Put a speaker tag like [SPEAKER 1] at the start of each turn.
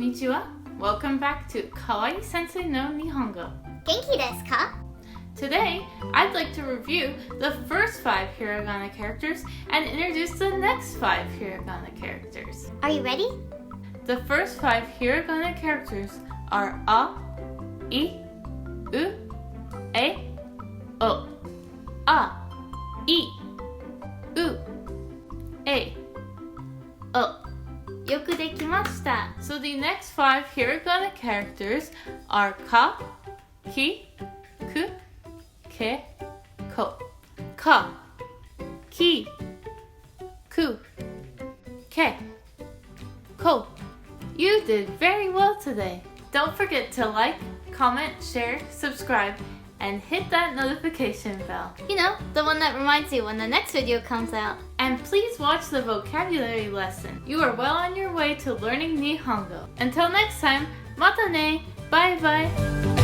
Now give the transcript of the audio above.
[SPEAKER 1] Konnichiwa. Welcome back to Kawaii Sensei no Nihongo.
[SPEAKER 2] Genki desu ka?
[SPEAKER 1] Today, I'd like to review the first 5 hiragana characters and introduce the next 5 hiragana characters.
[SPEAKER 2] Are you ready?
[SPEAKER 1] The first 5 hiragana characters are a, I, u, e, o. A, I, u, e, o. よくできました. So the next 5 hiragana characters are ka, ki, ku, ke, ko. Ka, ki, ku, ke, ko. You did very well today. Don't forget to like, comment, share, subscribe, and hit that notification bell.
[SPEAKER 2] You know, the one that reminds you when the next video comes out.
[SPEAKER 1] And please watch the vocabulary lesson. You are well on your way to learning Nihongo. Until next time, mata ne! Bye bye!